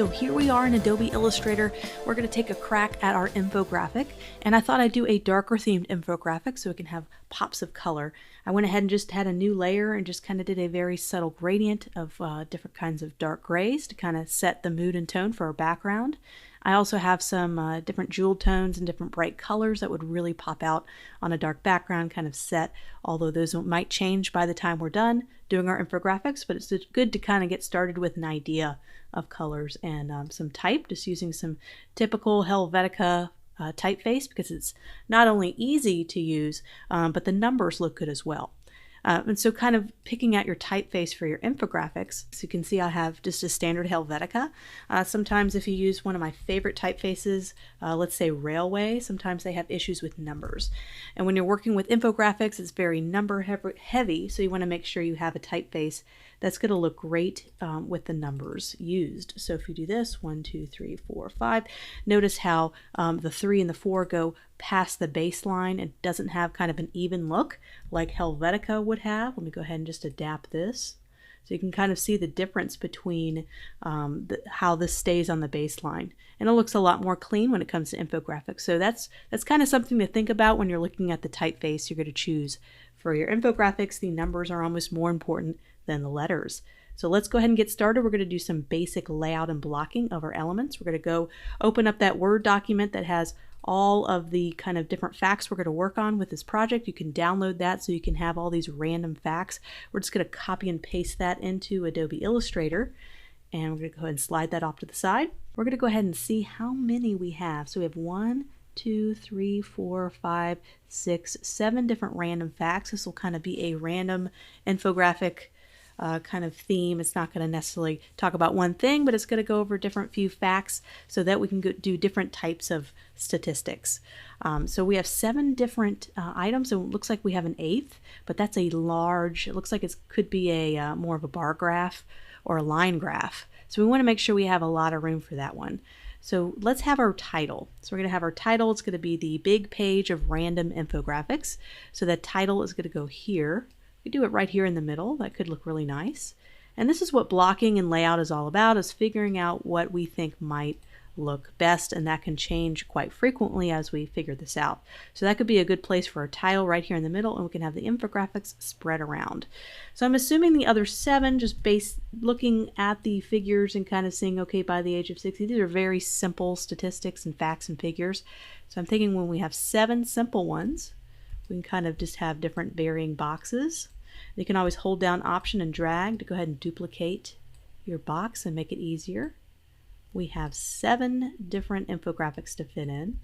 So here we are in Adobe Illustrator. We're going to take a crack at our infographic, and I thought I'd do a darker themed infographic so it can have pops of color. I went ahead and just had a new layer and just kind of did a very subtle gradient of different kinds of dark grays to kind of set the mood and tone for our background. I also have some different jewel tones and different bright colors that would really pop out on a dark background kind of set, although those might change by the time we're done doing our infographics, but it's good to kind of get started with an idea of colors and some type, just using some typical Helvetica typeface because it's not only easy to use, but the numbers look good as well. And so kind of picking out your typeface for your infographics. So you can see I have just a standard Helvetica. Sometimes if you use one of my favorite typefaces, let's say Railway, sometimes they have issues with numbers. And when you're working with infographics, it's very number heavy, so you want to make sure you have a typeface that's going to look great with the numbers used. So if you do this, 1, 2, 3, 4, 5, notice how the 3 and the 4 go past the baseline. It doesn't have kind of an even look like Helvetica would have. Let me go ahead and just adapt this. So you can kind of see the difference between how this stays on the baseline. And it looks a lot more clean when it comes to infographics. So that's kind of something to think about when you're looking at the typeface you're going to choose. For your infographics, the numbers are almost more important than the letters. So let's go ahead and get started. We're going to do some basic layout and blocking of our elements. We're going to go open up that Word document that has all of the kind of different facts we're going to work on with this project. You can download that so you can have all these random facts. We're just going to copy and paste that into Adobe Illustrator, and we're going to go ahead and slide that off to the side. We're going to go ahead and see how many we have. So we have 1, 2, 3, 4, 5, 6, 7 different random facts. This will kind of be a random infographic kind of theme. It's not going to necessarily talk about one thing, but it's going to go over different few facts so that we can do different types of statistics. So we have 7 different items. So it looks like we have an 8th, but that's a large, it looks like it could be a more of a bar graph or a line graph. So we want to make sure we have a lot of room for that one. So let's have our title. So we're going to have our title. It's going to be the big page of random infographics. So that title is going to go here. We do it right here in the middle. That could look really nice. And this is what blocking and layout is all about, is figuring out what we think might look best, and that can change quite frequently as we figure this out. So that could be a good place for a title right here in the middle, and we can have the infographics spread around. So I'm assuming the other 7, just looking at the figures and kind of seeing, okay, by the age of 60, these are very simple statistics and facts and figures. So I'm thinking when we have 7 simple ones, we can kind of just have different varying boxes. You can always hold down Option and drag to go ahead and duplicate your box and make it easier. We have 7 different infographics to fit in.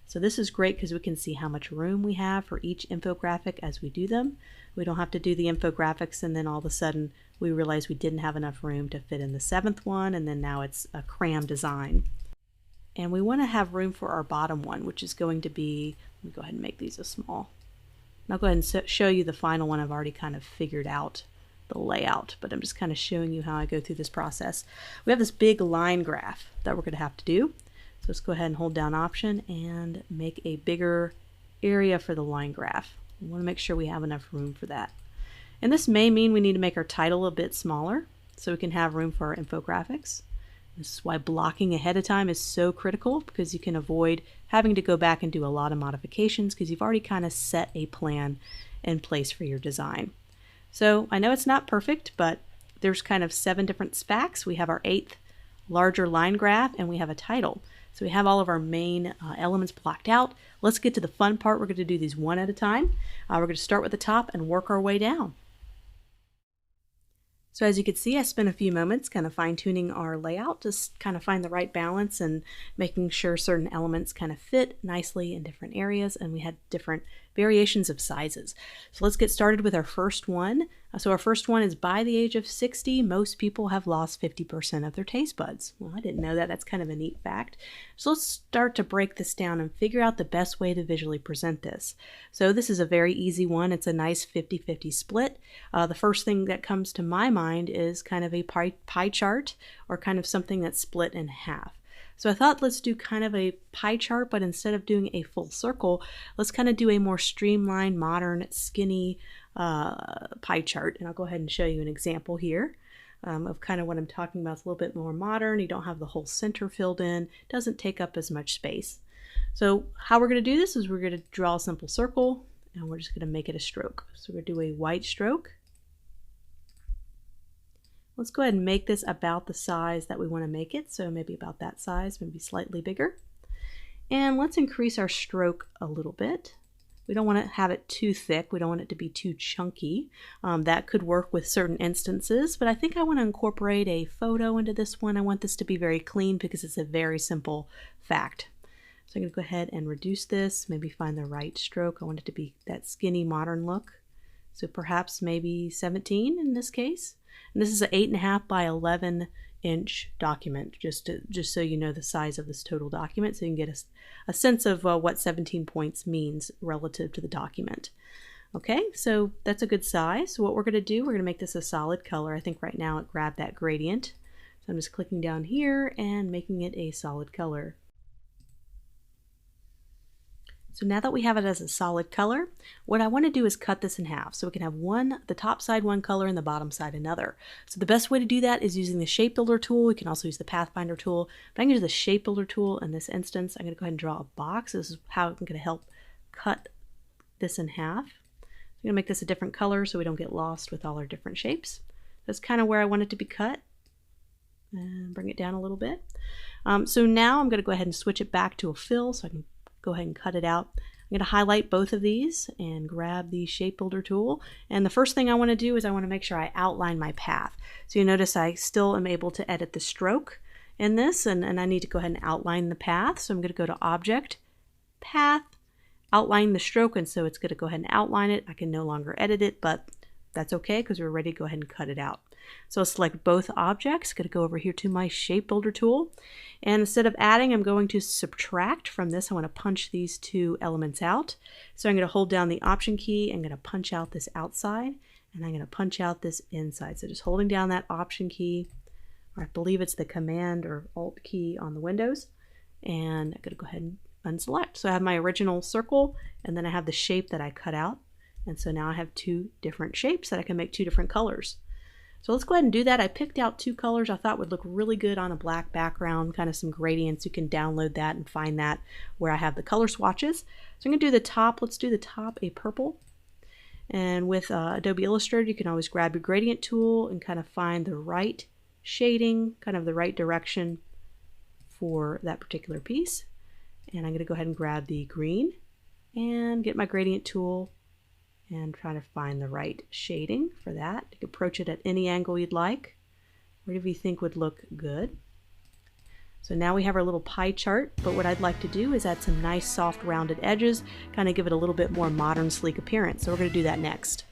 So this is great because we can see how much room we have for each infographic as we do them. We don't have to do the infographics and then all of a sudden we realize we didn't have enough room to fit in the 7th one, and then now it's a cram design. And we want to have room for our bottom one, which is going to be, let me go ahead and make these a small. And I'll go ahead and show you the final one. I've already kind of figured out the layout, but I'm just kind of showing you how I go through this process. We have this big line graph that we're going to have to do. So let's go ahead and hold down Option and make a bigger area for the line graph. We want to make sure we have enough room for that. And this may mean we need to make our title a bit smaller so we can have room for our infographics. This is why blocking ahead of time is so critical, because you can avoid having to go back and do a lot of modifications because you've already kind of set a plan in place for your design. So I know it's not perfect, but there's kind of 7 different facts. We have our 8th larger line graph, and we have a title. So we have all of our main elements blocked out. Let's get to the fun part. We're going to do these one at a time. We're going to start with the top and work our way down. So as you can see, I spent a few moments kind of fine-tuning our layout, just kind of find the right balance and making sure certain elements kind of fit nicely in different areas, and we had different variations of sizes. So let's get started with our first one. So our first one is by the age of 60, most people have lost 50% of their taste buds. Well, I didn't know that. That's kind of a neat fact. So let's start to break this down and figure out the best way to visually present this. So this is a very easy one. It's a nice 50-50 split. The first thing that comes to my mind is kind of a pie chart, or kind of something that's split in half. So I thought let's do kind of a pie chart, but instead of doing a full circle, let's kind of do a more streamlined, modern, skinny pie chart. And I'll go ahead and show you an example here. of kind of what I'm talking about. It's a little bit more modern. You don't have the whole center filled in, doesn't take up as much space. So how we're going to do this is we're going to draw a simple circle, and we're just going to make it a stroke. So we're going to do a white stroke. Let's go ahead and make this about the size that we want to make it. So maybe about that size, maybe slightly bigger. And let's increase our stroke a little bit. We don't want to have it too thick. We don't want it to be too chunky. That could work with certain instances, but I think I want to incorporate a photo into this one. I want this to be very clean because it's a very simple fact. So I'm going to go ahead and reduce this, maybe find the right stroke. I want it to be that skinny modern look. So perhaps maybe 17 in this case. And this is an 8.5 by 11-inch document, just so you know the size of this total document, so you can get a sense of what 17 points means relative to the document. Okay, so that's a good size. So what we're going to do, we're going to make this a solid color. I think right now it grabbed that gradient. So I'm just clicking down here and making it a solid color. So now that we have it as a solid color, what I want to do is cut this in half. So we can have the top side one color and the bottom side another. So the best way to do that is using the Shape Builder tool. We can also use the Pathfinder tool, but I'm going to use the Shape Builder tool in this instance. I'm going to go ahead and draw a box. This is how I'm going to help cut this in half. I'm going to make this a different color so we don't get lost with all our different shapes. That's kind of where I want it to be cut. And bring it down a little bit. So now I'm going to go ahead and switch it back to a fill so I can go ahead and cut it out. I'm going to highlight both of these and grab the Shape Builder tool. And the first thing I want to do is I want to make sure I outline my path. So you notice I still am able to edit the stroke in this, and I need to go ahead and outline the path. So I'm going to go to Object, Path, Outline the stroke, and so it's going to go ahead and outline it. I can no longer edit it, but that's okay because we're ready to go ahead and cut it out. So I'll select both objects, going to go over here to my Shape Builder tool, and instead of adding, I'm going to subtract from this. I want to punch these two elements out. So I'm going to hold down the Option key, I'm going to punch out this outside, and I'm going to punch out this inside. So just holding down that Option key, or I believe it's the Command or Alt key on the Windows, and I'm going to go ahead and unselect. So I have my original circle, and then I have the shape that I cut out, and so now I have two different shapes that I can make two different colors. So let's go ahead and do that. I picked out two colors I thought would look really good on a black background, kind of some gradients. You can download that and find that where I have the color swatches. So I'm going to do the top. Let's do the top a purple. And with Adobe Illustrator, you can always grab your gradient tool and kind of find the right shading, kind of the right direction for that particular piece. And I'm going to go ahead and grab the green and get my gradient tool and try to find the right shading for that. You can approach it at any angle you'd like, whatever you think would look good. So now we have our little pie chart, but what I'd like to do is add some nice soft rounded edges, kind of give it a little bit more modern, sleek appearance. So we're going to do that next.